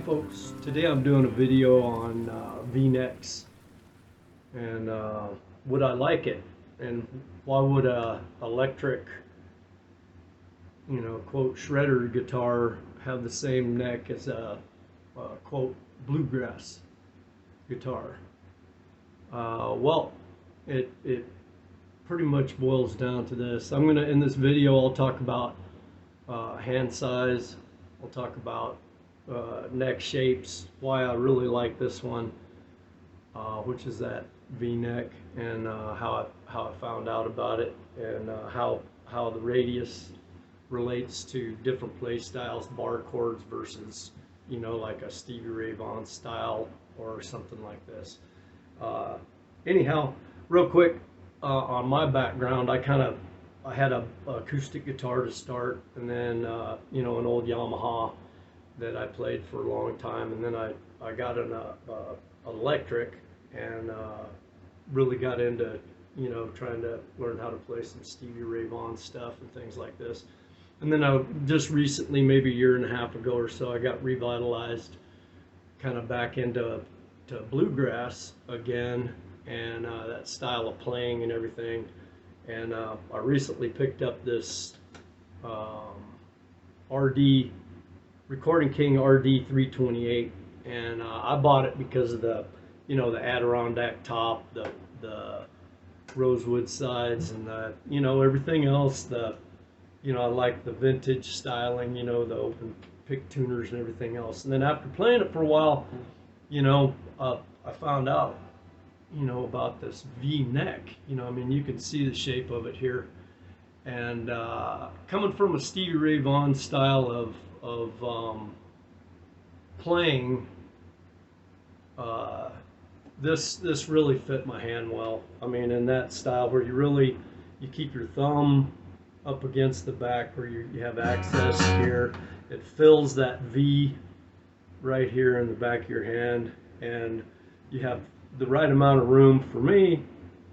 folks, today I'm doing a video on V-necks and would I like it, and why would a electric, quote, shredder guitar have the same neck as a quote, bluegrass guitar. Well, it pretty much boils down to this. In this video, I'll talk about hand size. I'll talk about neck shapes, why I really like this one, which is that V-neck, and how I found out about it, and how the radius relates to different play styles, bar chords versus, like a Stevie Ray Vaughan style or something like this. Anyhow, real quick, on my background, I had a acoustic guitar to start, and then an old Yamaha that I played for a long time, and then I got an electric, and really got into trying to learn how to play some Stevie Ray Vaughan stuff and things like this. And then I just recently, maybe a year and a half ago or so, I got revitalized kind of back into bluegrass again, and that style of playing and everything. And I recently picked up this Recording King RD-328, and I bought it because of the the Adirondack top, the rosewood sides, and everything else. I like the vintage styling, the open pick tuners and everything else. And then after playing it for a while, I found out about this V-neck. You can see the shape of it here, and coming from a Stevie Ray Vaughan style of playing, this really fit my hand well. In that style where you keep your thumb up against the back where you have access here. It fills that V right here in the back of your hand, and you have the right amount of room, for me,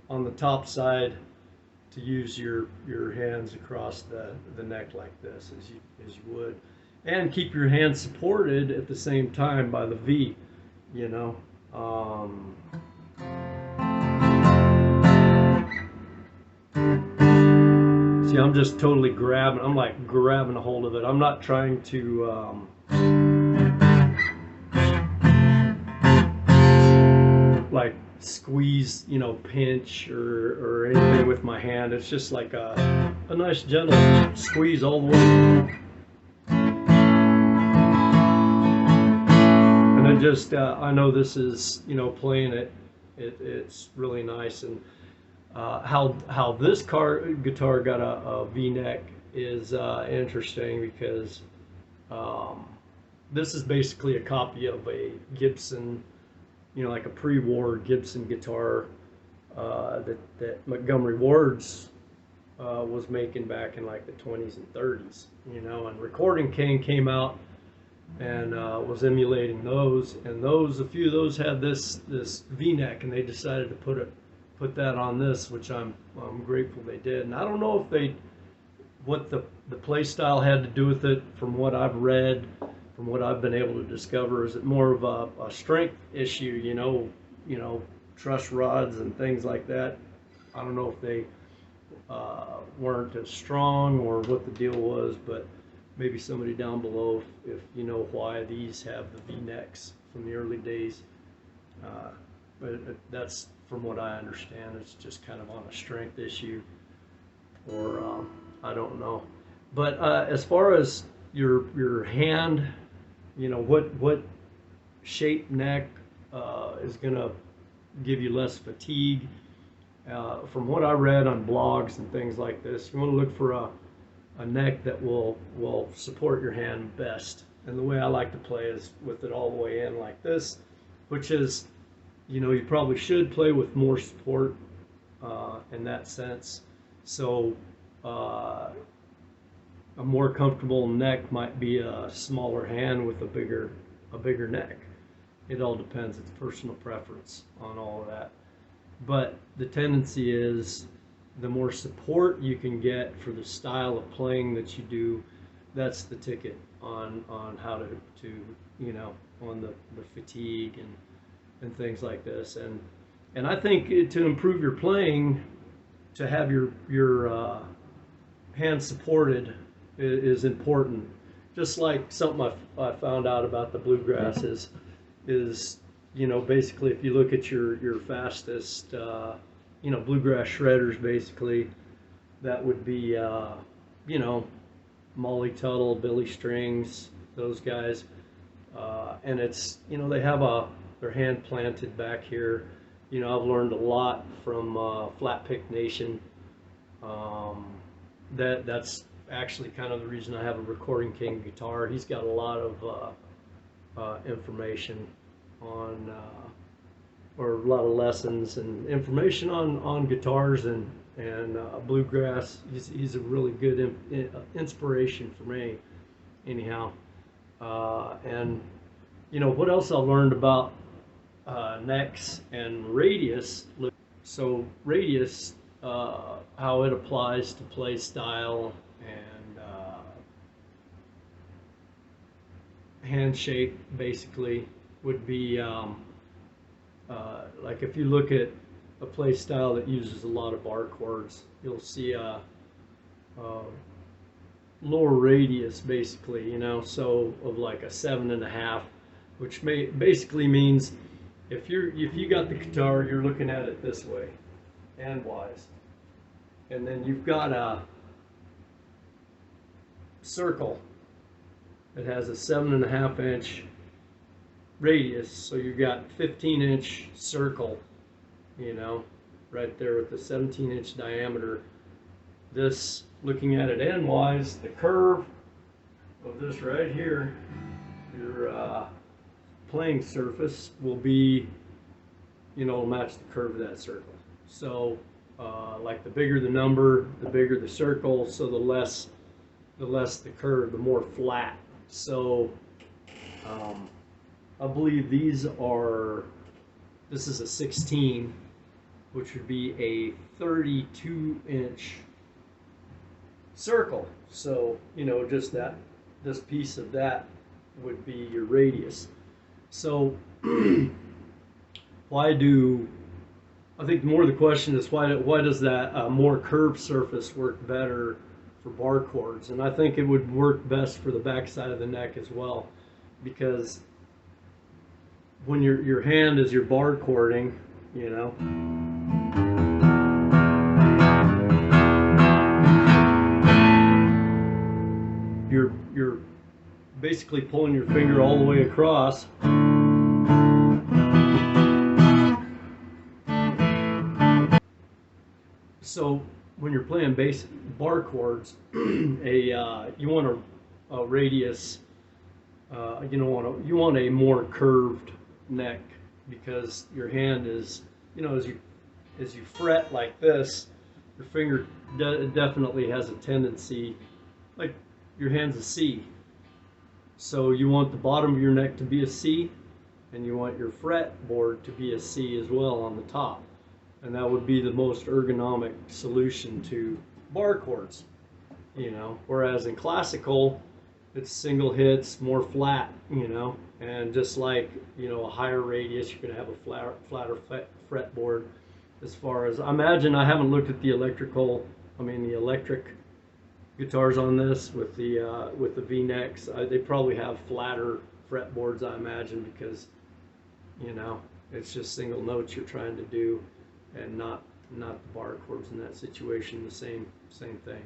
on the top side to use your hands across the neck like this, as you would, and keep your hands supported at the same time by the V. See, I'm just totally grabbing. I'm like grabbing a hold of it. I'm not trying to like squeeze, pinch or anything with my hand. It's just like a nice gentle squeeze all the way. And then just I know this is playing it's really nice. And how this guitar got a V-neck is interesting, because this is basically a copy of a Gibson, like a pre-war Gibson guitar that Montgomery Ward's was making back in like the 20s and 30s, and Recording King came out and was emulating those, and a few of those had this V-neck, and they decided to put that on this, which I'm grateful they did. And I don't know if what the play style had to do with it. From what I've read, from what I've been able to discover, is it more of a strength issue, truss rods and things like that. I don't know if they weren't as strong or what the deal was, but maybe somebody down below, if you know why these have the V-necks from the early days. But that's, from what I understand, it's just kind of on a strength issue, or I don't know. But as far as your hand, what shape neck is going to give you less fatigue. From what I read on blogs and things like this, you want to look for a neck that will support your hand best. And the way I like to play is with it all the way in like this, which is, you probably should play with more support in that sense. So a more comfortable neck might be a smaller hand with a bigger neck. It all depends. It's personal preference on all of that. But the tendency is, the more support you can get for the style of playing that you do, that's the ticket on how to on the fatigue and things like this. And I think to improve your playing, to have your hands supported is important. Just like something I found out about the bluegrass is basically if you look at your fastest bluegrass shredders, basically that would be Molly Tuttle, Billy Strings, those guys, and it's they have their hand planted back here. I've learned a lot from Flat Pick Nation. That's actually kind of the reason I have a Recording King guitar. He's got a lot of information on, or a lot of lessons and information on guitars and bluegrass. He's a really good inspiration for me, anyhow. And what else I learned about necks and radius. So radius, how it applies to play style and hand shape, basically, would be like if you look at a play style that uses a lot of bar chords, you'll see a lower radius, basically, so of like a 7.5, which basically means if you got the guitar, you're looking at it this way, handwise, and then you've got a circle that has a 7.5-inch radius, so you got 15-inch circle, right there with the 17-inch diameter. This, looking at it endwise, the curve of this right here, your playing surface will be, match the curve of that circle. So, like the bigger the number, the bigger the circle, so the less the curve, the more flat. So, I believe this is a 16, which would be a 32-inch circle. So, just this piece of that would be your radius. So, I think more of the question is why does that more curved surface work better for bar chords? And I think it would work best for the backside of the neck as well, because when your hand is your bar chording, you're basically pulling your finger all the way across. So when you're playing bass bar chords, you want a radius. You want a more curved neck, because your hand is, as you fret like this, your finger definitely has a tendency, like your hand's a C. So you want the bottom of your neck to be a C, and you want your fretboard to be a C as well on the top. And that would be the most ergonomic solution to bar chords, Whereas in classical, it's single hits, more flat, and just like, a higher radius, you're going to have a flatter fretboard. As far as, I haven't looked at the electric guitars on this with the V-necks. They probably have flatter fretboards, I imagine, because, it's just single notes you're trying to do, and not the bar chords in that situation, the same thing.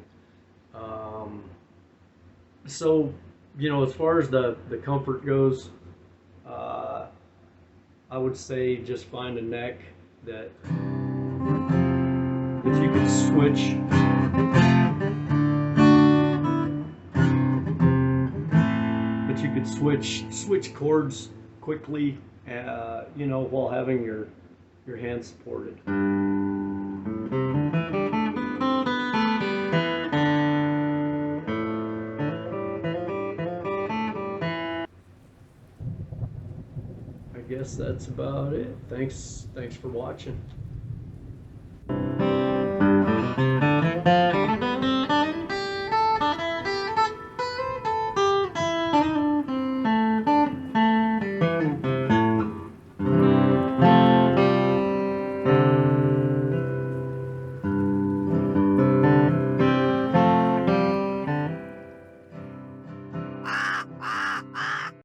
So, as far as the comfort goes, I would say just find a neck that you can switch. But you could switch chords quickly, while having your hand supported. I guess that's about it. Thanks for watching.